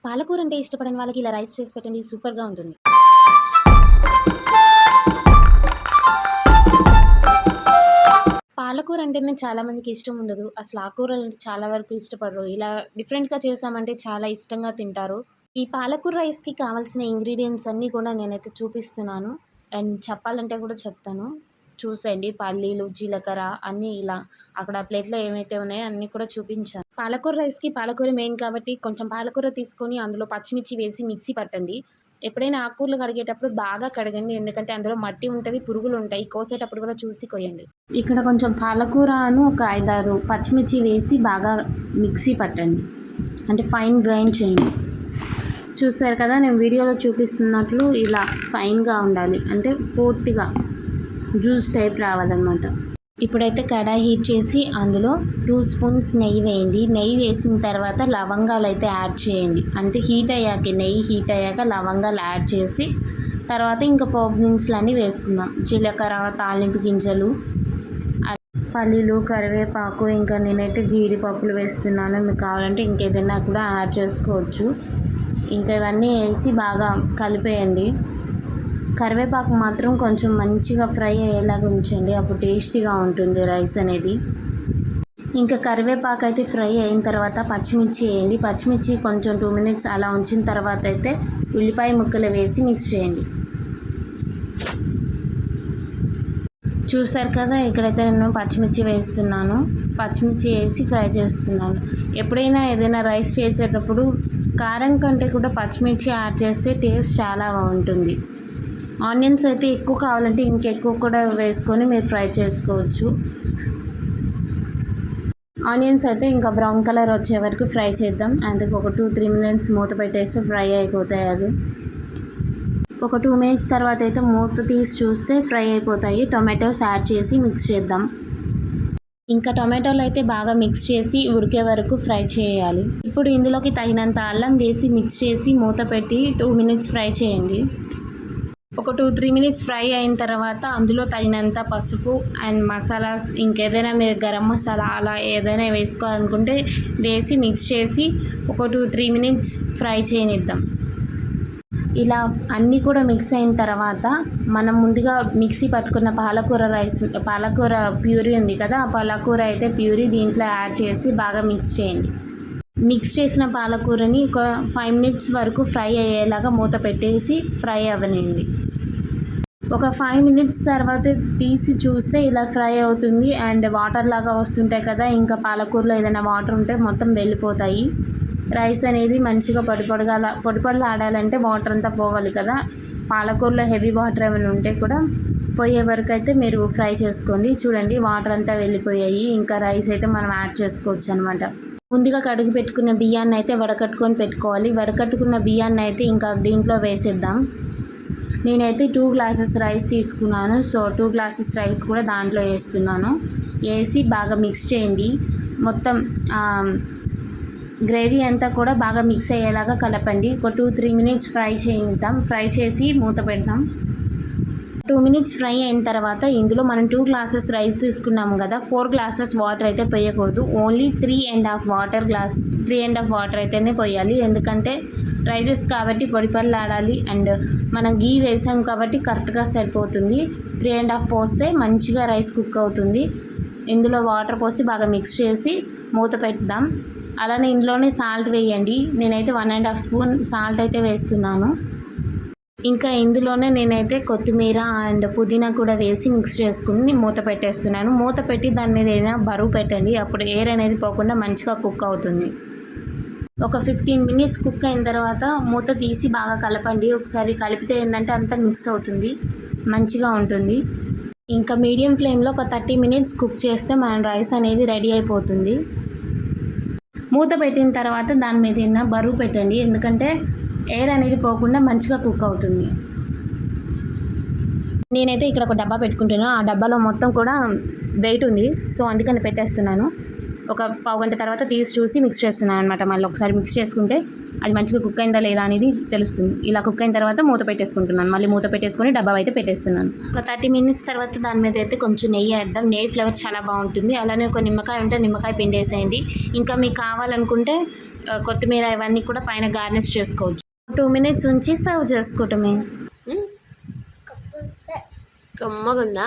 పాలకూర అంటే ఇష్టపడని వాళ్ళకి ఇలా రైస్ చేసి పెట్టండి, సూపర్గా ఉంటుంది. పాలకూర అంటేనే చాలా మందికి ఇష్టం ఉండదు. అసలు ఆకుకూరలు అంటే చాలా వరకు ఇష్టపడరు. ఇలా డిఫరెంట్గా చేసామంటే చాలా ఇష్టంగా తింటారు. ఈ పాలకూర రైస్కి కావాల్సిన ఇంగ్రీడియంట్స్ అన్నీ కూడా నేనైతే చూపిస్తున్నాను. అండ్ చెప్పాలంటే కూడా చెప్తాను, చూసేయండి. పల్లీలు, జీలకర్ర అన్నీ ఇలా అక్కడ ప్లేట్లో ఏమైతే ఉన్నాయో అన్నీ కూడా చూపించాను. పాలకూర రైస్కి పాలకూర మెయిన్ కాబట్టి కొంచెం పాలకూర తీసుకొని అందులో పచ్చిమిర్చి వేసి మిక్సీ పట్టండి. ఎప్పుడైనా ఆకుకూరలు కడిగేటప్పుడు బాగా కడగండి, ఎందుకంటే అందులో మట్టి ఉంటుంది, పురుగులు ఉంటాయి. కోసేటప్పుడు కూడా చూసి కొయ్యండి. ఇక్కడ కొంచెం పాలకూరను ఒక 5-6 పచ్చిమిర్చి వేసి బాగా మిక్సీ పట్టండి, అంటే ఫైన్ గ్రైండ్ చేయండి. చూసారు కదా, నేను వీడియోలో చూపిస్తున్నట్లు ఇలా ఫైన్గా ఉండాలి, అంటే పూర్తిగా జ్యూస్ టైప్ రావాలన్నమాట. ఇప్పుడైతే కడాయి హీట్ చేసి అందులో 2 స్పూన్స్ నెయ్యి వేయండి. నెయ్యి వేసిన తర్వాత లవంగాలు అయితే యాడ్ చేయండి. అంటే నెయ్యి హీట్ అయ్యాక లవంగాలు యాడ్ చేసి తర్వాత ఇంకా పోపు దినుసులు అన్నీ వేసుకుందాం. జీలకర్ర, తాలింపు గింజలు, పల్లీలు, కరివేపాకు, ఇంకా నేనైతే జీడిపప్పులు వేస్తున్నాను. మీకు కావాలంటే ఇంకేదైనా కూడా యాడ్ చేసుకోవచ్చు. ఇంకా ఇవన్నీ వేసి బాగా కలిపేయండి. కరివేపాకు మాత్రం కొంచెం మంచిగా ఫ్రై అయ్యేలాగా ఉంచండి, అప్పుడు టేస్టీగా ఉంటుంది రైస్ అనేది. ఇంకా కరివేపాకు అయితే ఫ్రై అయిన తర్వాత పచ్చిమిర్చి వేయండి. పచ్చిమిర్చి కొంచెం 2 మినిట్స్ అలా ఉంచిన తర్వాత అయితే ఉల్లిపాయ ముక్కలు వేసి మిక్స్ చేయండి. చూసారు కదా, ఇక్కడైతే నేను పచ్చిమిర్చి వేస్తున్నాను. పచ్చిమిర్చి వేసి ఫ్రై చేస్తున్నాను. ఎప్పుడైనా ఏదైనా రైస్ చేసేటప్పుడు కారం కంటే కూడా పచ్చిమిర్చి యాడ్ చేస్తే టేస్ట్ చాలా బాగుంటుంది. ఆనియన్స్ అయితే ఎక్కువ కావాలంటే ఇంకెక్కువ కూడా వేసుకొని మీరు ఫ్రై చేసుకోవచ్చు. ఆనియన్స్ అయితే ఇంకా బ్రౌన్ కలర్ వచ్చే వరకు ఫ్రై చేద్దాం. అందుకు ఒక 2-3 మినిట్స్ మూత పెట్టేస్తే ఫ్రై అయిపోతాయి. అవి ఒక 2 మినిట్స్ తర్వాత అయితే మూత తీసి చూస్తే ఫ్రై అయిపోతాయి. టొమాటోస్ యాడ్ చేసి మిక్స్ చేద్దాం. ఇంకా టొమాటోలు అయితే బాగా మిక్స్ చేసి ఉడికే వరకు ఫ్రై చేయాలి. ఇప్పుడు ఇందులోకి తగినంత అల్లం వేసి మిక్స్ చేసి మూత పెట్టి 2 మినిట్స్ ఫ్రై చేయండి. ఒక 2-3 మినిట్స్ ఫ్రై అయిన తర్వాత అందులో తగినంత పసుపు అండ్ మసాలాస్, ఇంకేదైనా మీరు గరం మసాలా అలా ఏదైనా వేసుకోవాలనుకుంటే వేసి మిక్స్ చేసి ఒక 2-3 మినిట్స్ ఫ్రై చేయనిద్దాం. ఇలా అన్నీ కూడా మిక్స్ అయిన తర్వాత మనం ముందుగా మిక్సీ పట్టుకున్న పాలకూర ప్యూరీ ఉంది కదా, ఆ పాలకూర అయితే ప్యూరీ దీంట్లో యాడ్ చేసి బాగా మిక్స్ చేయండి. మిక్స్ చేసిన పాలకూరని ఒక 5 మినిట్స్ వరకు ఫ్రై అయ్యేలాగా మూత పెట్టేసి ఫ్రై అవ్వనివ్వండి. ఒక 5 మినిట్స్ తర్వాత తీసి చూస్తే ఇలా ఫ్రై అవుతుంది అండ్ వాటర్ లాగా వస్తుంటాయి కదా, ఇంకా పాలకూరలో ఏదైనా వాటర్ ఉంటే మొత్తం వెళ్ళిపోతాయి. రైస్ అనేది మంచిగా పొడిపొడిలా ఆడాలంటే వాటర్ అంతా పోవాలి కదా. పాలకూరలో హెవీ వాటర్ ఏమైనా ఉంటే కూడా పోయే వరకు అయితే మీరు ఫ్రై చేసుకోండి. చూడండి, వాటర్ అంతా వెళ్ళిపోయాయి. ఇంకా రైస్ అయితే మనం యాడ్ చేసుకోవచ్చు అనమాట. ముందుగా కడిగి పెట్టుకున్న బియ్యాన్ని అయితే వడకట్టుకొని పెట్టుకోవాలి. వడకట్టుకున్న బియ్యాన్ని అయితే ఇంకా దీంట్లో వేసేద్దాం. నేనైతే 2 గ్లాసెస్ రైస్ తీసుకున్నాను. సో 2 గ్లాసెస్ రైస్ కూడా దాంట్లో వేస్తున్నాను. వేసి బాగా మిక్స్ చేయండి. మొత్తం గ్రేవీ అంతా కూడా బాగా మిక్స్ అయ్యేలాగా కలపండి. ఒక 2-3 మినిట్స్ ఫ్రై చేద్దాం. ఫ్రై చేసి మూత పెడదాం. 2 మినిట్స్ ఫ్రై అయిన తర్వాత ఇందులో మనం 2 గ్లాసెస్ రైస్ తీసుకున్నాము కదా, 4 గ్లాసెస్ వాటర్ అయితే పోయకూడదు. ఓన్లీ 3.5 వాటర్ అయితేనే పోయాలి. ఎందుకంటే రైసెస్ కాబట్టి పొడిపొడిలాడాలి అండ్ మనం గీ వేసాం కాబట్టి కరెక్ట్గా సరిపోతుంది. 3.5 పోస్తే మంచిగా రైస్ కుక్ అవుతుంది. ఇందులో వాటర్ పోసి బాగా మిక్స్ చేసి మూత పెడదాం. అలానే ఇందులోనే సాల్ట్ వేయండి. నేనైతే 1.5 స్పూన్ సాల్ట్ అయితే వేస్తున్నాను. ఇంకా ఇందులోనే నేనైతే కొత్తిమీర అండ్ పుదీనా కూడా వేసి మిక్స్ చేసుకుని మూత పెట్టేస్తున్నాను. మూత పెట్టి దాని మీద ఏదైనా బరువు పెట్టండి, అప్పుడు ఎయిర్ అనేది పోకుండా మంచిగా కుక్ అవుతుంది. ఒక 15 మినిట్స్ కుక్ అయిన తర్వాత మూత తీసి బాగా కలపండి. ఒకసారి కలిపితే ఏంటంటే అంతా మిక్స్ అవుతుంది, మంచిగా ఉంటుంది. ఇంకా మీడియం ఫ్లేమ్లో ఒక 30 మినిట్స్ కుక్ చేస్తే మన రైస్ అనేది రెడీ అయిపోతుంది. మూత పెట్టిన తర్వాత దాని మీద ఏదైనా బరువు పెట్టండి, ఎందుకంటే ఎయిర్ అనేది పోకుండా మంచిగా కుక్ అవుతుంది. నేనైతే ఇక్కడ ఒక డబ్బా పెట్టుకుంటున్నాను. ఆ డబ్బాలో మొత్తం కూడా వెయిట్ ఉంది, సో అందుకని పెట్టేస్తున్నాను. ఒక పావు గంట తర్వాత తీసి చూసి మిక్స్ చేస్తున్నాను అనమాట. మళ్ళీ ఒకసారి మిక్స్ చేసుకుంటే అది మంచిగా కుక్ అయిందా లేదా అనేది తెలుస్తుంది. ఇలా కుక్ అయిన తర్వాత మూత పెట్టేసుకుంటున్నాను. మళ్ళీ మూత పెట్టేసుకొని డబ్బా అయితే పెట్టేస్తున్నాను. ఒక 30 మినిట్స్ తర్వాత దాని మీద అయితే కొంచెం నెయ్యి వేద్దాం. నెయ్యి ఫ్లేవర్ చాలా బాగుంటుంది. అలానే ఒక నిమ్మకాయ ఉంటే నిమ్మకాయ పిండి వేసేయండి. ఇంకా మీకు కావాలనుకుంటే కొత్తిమీర ఇవన్నీ కూడా పైన గార్నిష్ చేసుకోవచ్చు. 2 మినిట్స్ ఉంచి సర్వ్ చేసుకోవటమే. కమ్మగుందా?